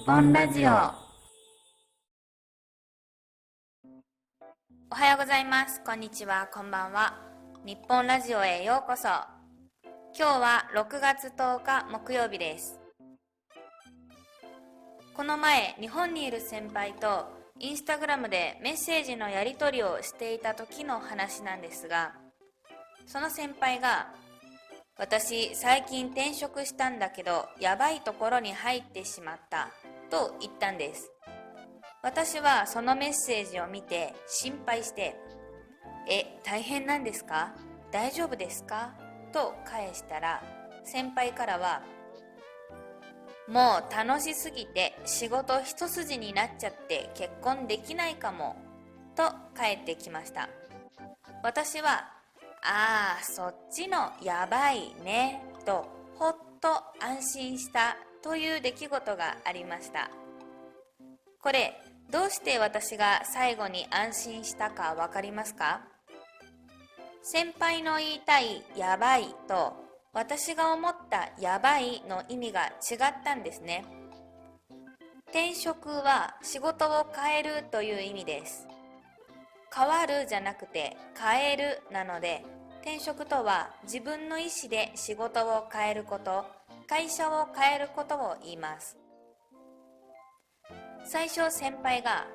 本ラジオ。おはようございます。こんにちは、こんばんは。日本ラジオへようこそ。今日は6月10日木曜日です。この前、日本にいる先輩とインスタグラムでメッセージのやり取りをしていた時の話なんですが、その先輩が、私最近転職したんだけどやばいところに入ってしまったと言ったんです。私はそのメッセージを見て心配して、大変なんですか？大丈夫ですか？と返したら、先輩からは、もう楽しすぎて仕事一筋になっちゃって結婚できないかもと返ってきました。私は、そっちのやばいねとほっと安心したという出来事がありました。これどうして私が最後に安心したかわかりますか？先輩の言いたいやばいと私が思ったやばいの意味が違ったんですね。転職は仕事を変えるという意味です。変わるじゃなくて変えるなので、転職とは自分の意思で仕事を変えること、会社を変えることを言います。最初先輩が、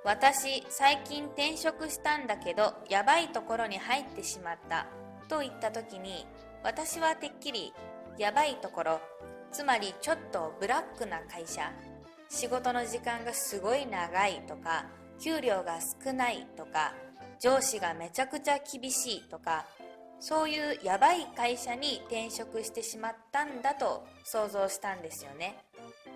私最近転職したんだけどやばいところに入ってしまったと言った時に、私はてっきりやばいところ、つまりちょっとブラックな会社、仕事の時間がすごい長いとか、給料が少ないとか、上司がめちゃくちゃ厳しいとか、そういうやばい会社に転職してしまったんだと想像したんですよね。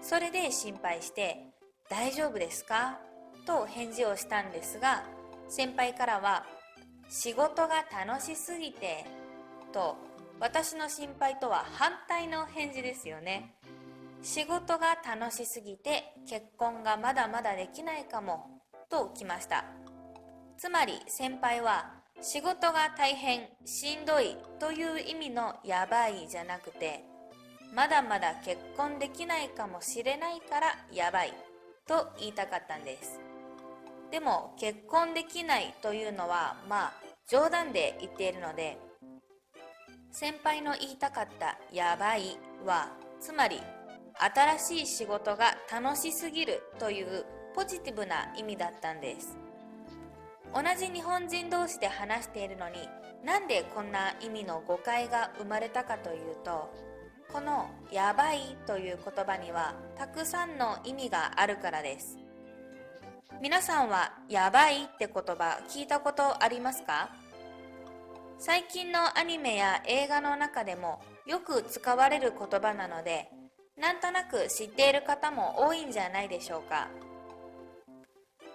それで心配して、大丈夫ですか？と返事をしたんですが、先輩からは、仕事が楽しすぎてと、私の心配とは反対の返事ですよね。仕事が楽しすぎて結婚がまだまだできないかもときました。つまり先輩は、仕事が大変しんどいという意味のやばいじゃなくて、まだまだ結婚できないかもしれないからやばいと言いたかったんです。でも結婚できないというのは冗談で言っているので、先輩の言いたかったやばいは、つまり新しい仕事が楽しすぎるというポジティブな意味だったんです。同じ日本人同士で話しているのに、なんでこんな意味の誤解が生まれたかというと、このやばいという言葉にはたくさんの意味があるからです。皆さんはやばいって言葉聞いたことありますか？最近のアニメや映画の中でもよく使われる言葉なので、なんとなく知っている方も多いんじゃないでしょうか。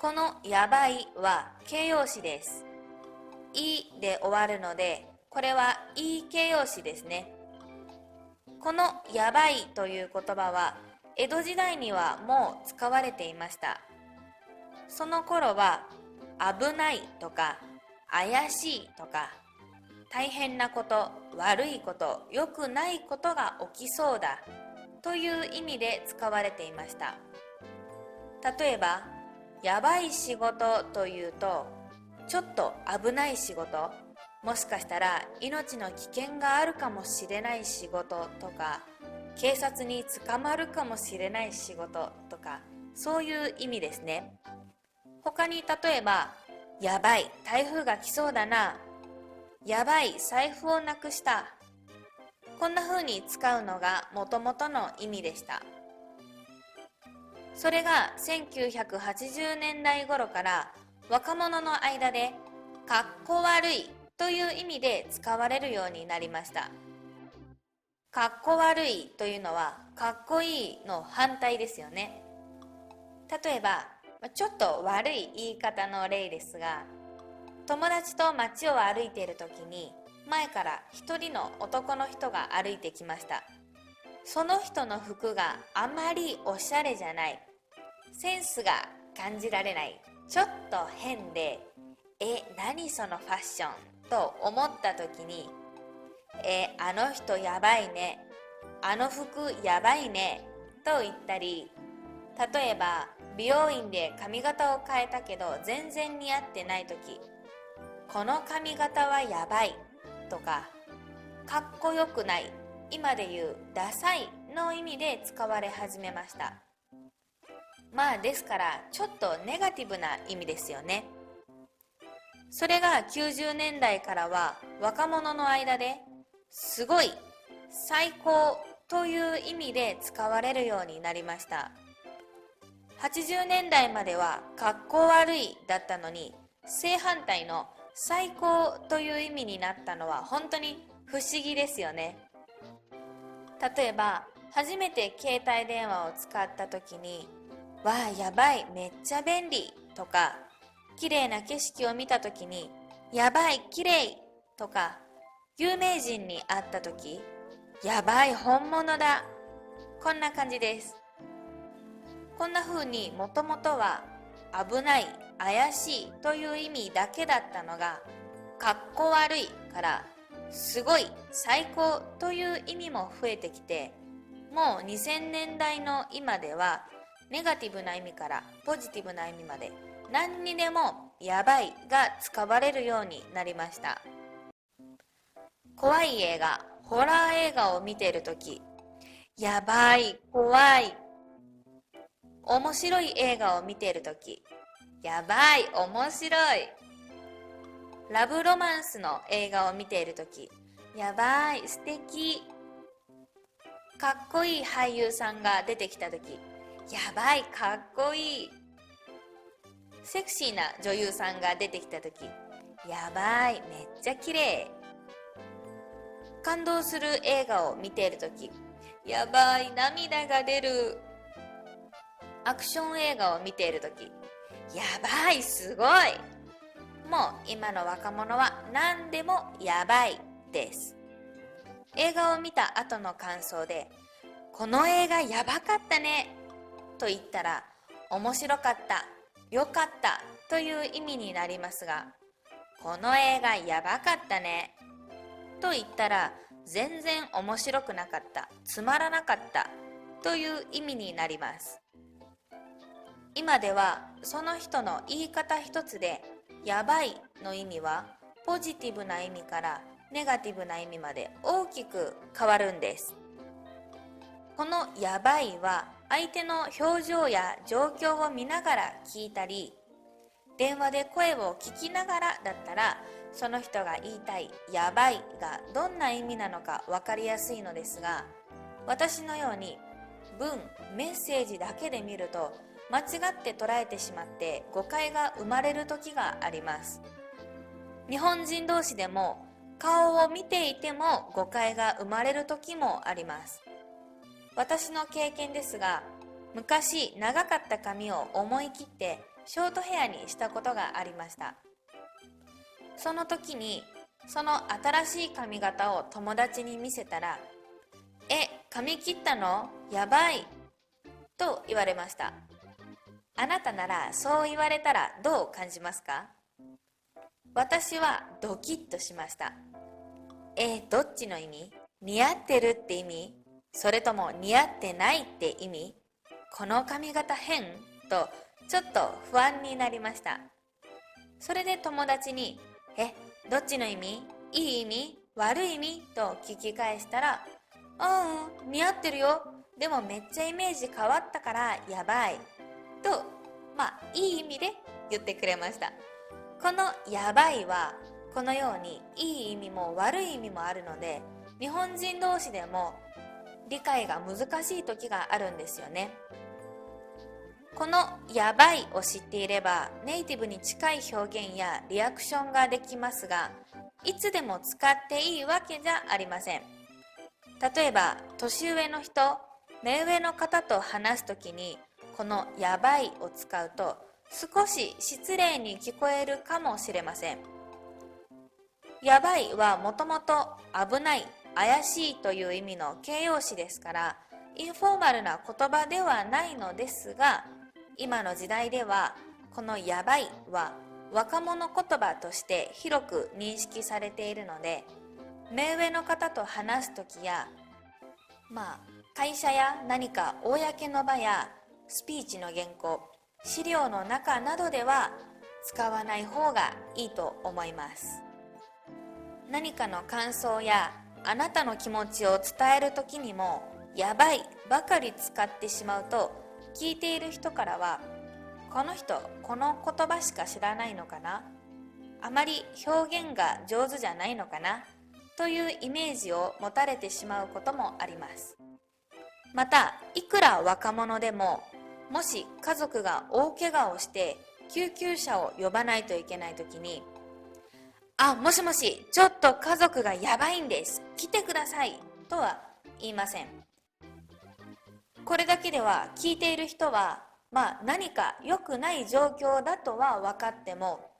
このやばいは形容詞です。いで終わるので、これはいい形容詞ですね。このやばいという言葉は江戸時代にはもう使われていました。その頃は危ないとか怪しいとか、大変なこと、悪いこと、良くないことが起きそうだという意味で使われていました。例えば、やばい仕事というと、ちょっと危ない仕事、もしかしたら命の危険があるかもしれない仕事とか、警察に捕まるかもしれない仕事とか、そういう意味ですね。他に例えば、やばい、台風が来そうだな、やばい、財布をなくした、こんな風に使うのが元々の意味でした。それが1980年代頃から若者の間でかっこ悪いという意味で使われるようになりました。かっこ悪いというのはかっこいいの反対ですよね。例えば、ちょっと悪い言い方の例ですが、友達と街を歩いている時に前から一人の男の人が歩いてきました。その人の服があまりおしゃれじゃない、センスが感じられない、ちょっと変で、何そのファッションと思った時に、あの人やばいね、あの服やばいねと言ったり、例えば美容院で髪型を変えたけど全然似合ってないとき、この髪型はやばいとか、かっこよくない、今で言うダサいの意味で使われ始めました。まあですからちょっとネガティブな意味ですよね。それが90年代からは若者の間ですごい、最高という意味で使われるようになりました。80年代まではかっこ悪いだったのに、正反対の最高という意味になったのは本当に不思議ですよね。例えば初めて携帯電話を使った時に、わあやばいめっちゃ便利とか、綺麗な景色を見た時にやばい綺麗とか、有名人に会った時やばい本物だ、こんな感じです。こんな風にもともとは危ない、怪しいという意味だけだったのが、かっこ悪いからすごい、最高という意味も増えてきて、もう2000年代の今ではネガティブな意味からポジティブな意味まで何にでもやばいが使われるようになりました。怖い映画、ホラー映画を見ているとき、やばい、怖い。面白い映画を見ているとき、やばい、面白い。ラブロマンスの映画を見ているとき、やばい、素敵。かっこいい俳優さんが出てきたとき、やばい、かっこいい。セクシーな女優さんが出てきたとき、やばい、めっちゃ綺麗。感動する映画を見ているとき、やばい、涙が出る。アクション映画を見ているとき、やばい、すごい。もう今の若者は何でもやばいです。映画を見た後の感想で、この映画やばかったねと言ったら、面白かった、よかったという意味になりますが、この映画やばかったねと言ったら、全然面白くなかった、つまらなかったという意味になります。今ではその人の言い方一つで、やばいの意味はポジティブな意味からネガティブな意味まで大きく変わるんです。このやばいは相手の表情や状況を見ながら聞いたり、電話で声を聞きながらだったら、その人が言いたいやばいがどんな意味なのか分かりやすいのですが、私のように文、メッセージだけで見ると間違って捉えてしまって誤解が生まれる時があります。日本人同士でも顔を見ていても誤解が生まれる時もあります。私の経験ですが、昔長かった髪を思い切ってショートヘアにしたことがありました。その時にその新しい髪型を友達に見せたら、髪切ったの？やばいと言われました。あなたならそう言われたらどう感じますか？私はドキッとしました。どっちの意味？似合ってるって意味？それとも似合ってないって意味？この髪型変？とちょっと不安になりました。それで友達に、どっちの意味？いい意味？悪い意味？と聞き返したら、似合ってるよ。でもめっちゃイメージ変わったからやばい。と、いい意味で言ってくれました。このやばいは、このようにいい意味も悪い意味もあるので、日本人同士でも理解が難しい時があるんですよね。このやばいを知っていればネイティブに近い表現やリアクションができますが、いつでも使っていいわけじゃありません。例えば年上の人、目上の方と話すときにこのやばいを使うと少し失礼に聞こえるかもしれません。やばいはもともと危ない、怪しいという意味の形容詞ですから、インフォーマルな言葉ではないのですが、今の時代ではこのやばいは若者言葉として広く認識されているので、目上の方と話すときや、会社や何か公の場やスピーチの原稿、資料の中などでは使わない方がいいと思います。何かの感想やあなたの気持ちを伝える時にもやばいばかり使ってしまうと、聞いている人からはこの人この言葉しか知らないのかな、あまり表現が上手じゃないのかなというイメージを持たれてしまうこともあります。また、いくら若者でも、もし家族が大怪我をして救急車を呼ばないといけないときに、もしもし、ちょっと家族がやばいんです、来てくださいとは言いません。これだけでは聞いている人は、何か良くない状況だとは分かっても、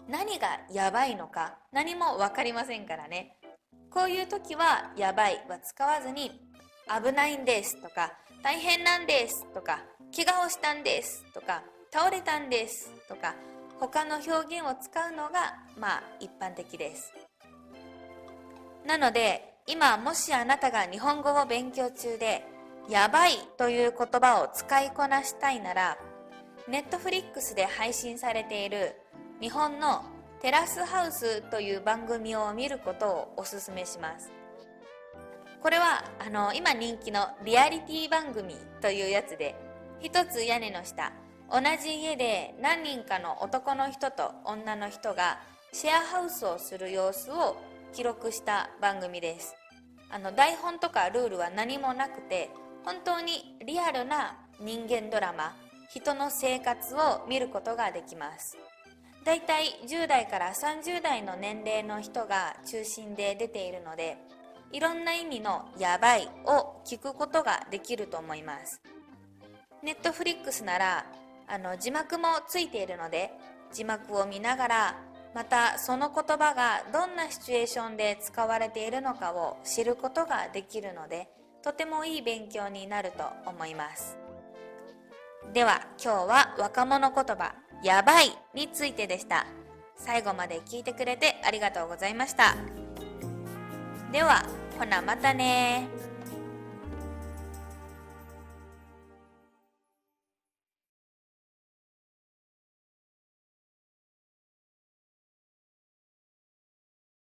何がやばいのか何も分かりませんからね。こういう時はやばいは使わずに、危ないんですとか、大変なんですとか、怪我をしたんですとか、倒れたんですとか、他の表現を使うのが一般的です。なので、今もしあなたが日本語を勉強中でやばいという言葉を使いこなしたいなら、ネットフリックスで配信されている日本のテラスハウスという番組を見ることをおすすめします。これは今人気のリアリティ番組というやつで、一つ屋根の下、同じ家で何人かの男の人と女の人がシェアハウスをする様子を記録した番組です。台本とかルールは何もなくて、本当にリアルな人間ドラマ、人の生活を見ることができます。だいたい10代から30代の年齢の人が中心で出ているので、いろんな意味のやばいを聞くことができると思います。ネットフリックスなら字幕もついているので、字幕を見ながら、またその言葉がどんなシチュエーションで使われているのかを知ることができるので、とてもいい勉強になると思います。では今日は若者言葉やばいについてでした。最後まで聞いてくれてありがとうございました。ではほなまたね。